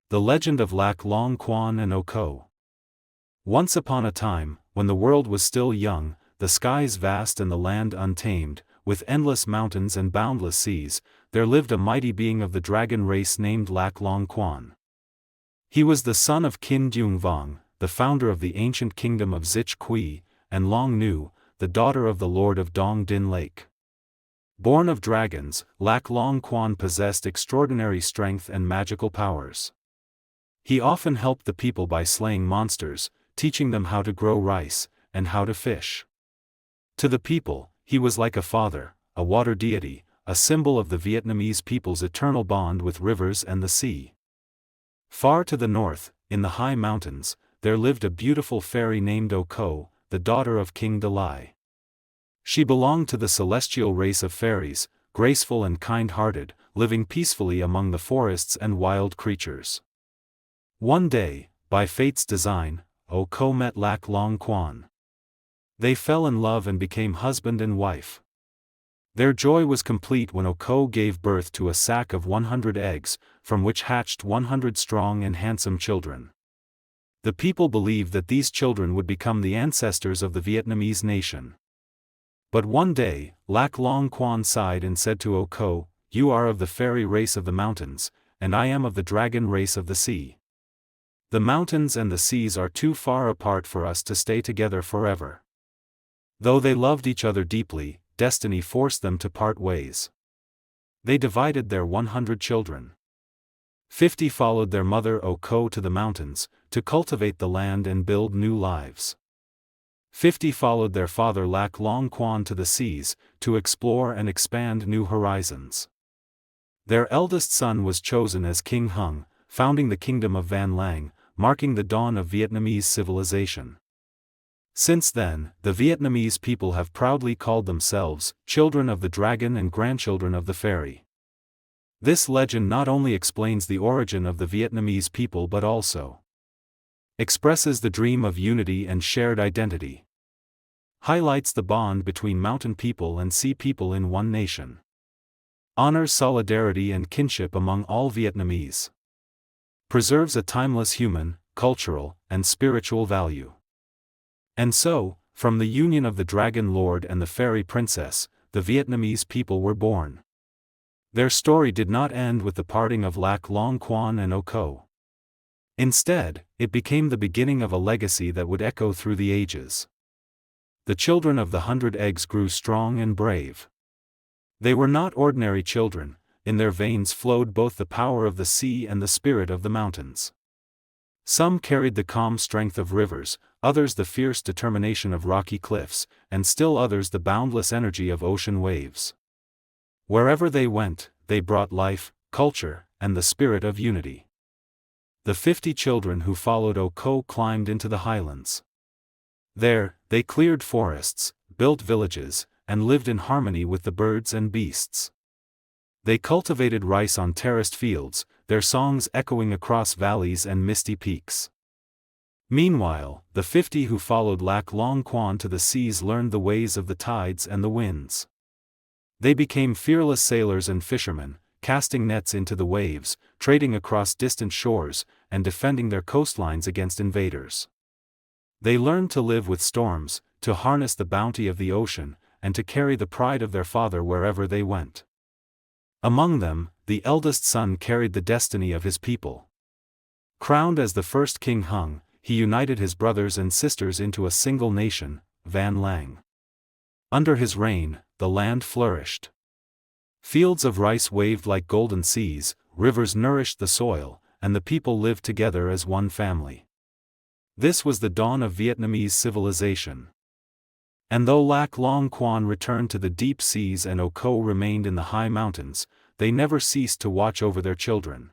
The legend of Lak Long Quan and Oko. Once upon a time, when the world was still young, the skies vast and the land untamed, with endless mountains and boundless seas, there lived a mighty being of the dragon race named Lak Long Quan. He was the son of Kin Dung Vong, the founder of the ancient kingdom of Zich Kui, and Long Nu, the daughter of the lord of Dong Din Lake. Born of dragons, Lak Long Quan possessed extraordinary strength and magical powers. He often helped the people by slaying monsters, teaching them how to grow rice, and how to fish. To the people, he was like a father, a water deity, a symbol of the Vietnamese people's eternal bond with rivers and the sea. Far to the north, in the high mountains, there lived a beautiful fairy named Oko, the daughter of King Dalai. She belonged to the celestial race of fairies, graceful and kind-hearted, living peacefully among the forests and wild creatures. One day, by fate's design, Oko met Lak Long Quan. They fell in love and became husband and wife. Their joy was complete when Oko gave birth to a sack of 100 eggs, from which hatched 100 strong and handsome children. The people believed that these children would become the ancestors of the Vietnamese nation. But one day, Lak Long Quan sighed and said to Oko, "You are of the fairy race of the mountains, and I am of the dragon race of the sea. The mountains and the seas are too far apart for us to stay together forever." Though they loved each other deeply, destiny forced them to part ways. They divided their 100 children. 50 followed their mother Oko to the mountains, to cultivate the land and build new lives. 50 followed their father Lak Long Quan to the seas, to explore and expand new horizons. Their eldest son was chosen as King Hung, founding the kingdom of Van Lang, marking the dawn of Vietnamese civilization. Since then, the Vietnamese people have proudly called themselves children of the dragon and grandchildren of the fairy. This legend not only explains the origin of the Vietnamese people but also expresses the dream of unity and shared identity, highlights the bond between mountain people and sea people in one nation, honors solidarity and kinship among all Vietnamese, preserves a timeless human, cultural, and spiritual value. And so, from the union of the Dragon Lord and the Fairy Princess, the Vietnamese people were born. Their story did not end with the parting of Lak Long Quan and Oko. Instead, it became the beginning of a legacy that would echo through the ages. The children of the 100 eggs grew strong and brave. They were not ordinary children. In their veins flowed both the power of the sea and the spirit of the mountains. Some carried the calm strength of rivers, others the fierce determination of rocky cliffs, and still others the boundless energy of ocean waves. Wherever they went, they brought life, culture, and the spirit of unity. The 50 children who followed Oko climbed into the highlands. There, they cleared forests, built villages, and lived in harmony with the birds and beasts. They cultivated rice on terraced fields, their songs echoing across valleys and misty peaks. Meanwhile, the 50 who followed Lak Long Quan to the seas learned the ways of the tides and the winds. They became fearless sailors and fishermen, casting nets into the waves, trading across distant shores, and defending their coastlines against invaders. They learned to live with storms, to harness the bounty of the ocean, and to carry the pride of their father wherever they went. Among them, the eldest son carried the destiny of his people. Crowned as the first King Hung, he united his brothers and sisters into a single nation, Van Lang. Under his reign, the land flourished. Fields of rice waved like golden seas, rivers nourished the soil, and the people lived together as one family. This was the dawn of Vietnamese civilization. And though Lak Long Quan returned to the deep seas and Oko remained in the high mountains, they never ceased to watch over their children.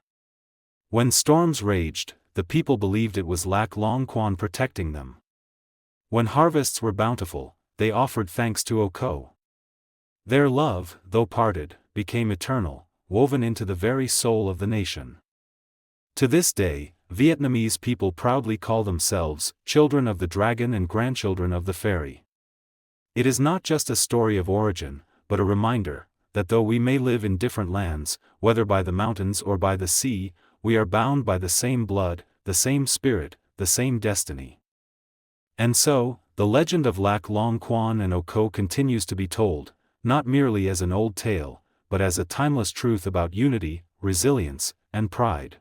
When storms raged, the people believed it was Lak Long Quan protecting them. When harvests were bountiful, they offered thanks to Oko. Their love, though parted, became eternal, woven into the very soul of the nation. To this day, Vietnamese people proudly call themselves children of the dragon and grandchildren of the fairy. It is not just a story of origin, but a reminder that though we may live in different lands, whether by the mountains or by the sea, we are bound by the same blood, the same spirit, the same destiny. And so, the legend of Lac Long Quan and Oko continues to be told, not merely as an old tale, but as a timeless truth about unity, resilience, and pride.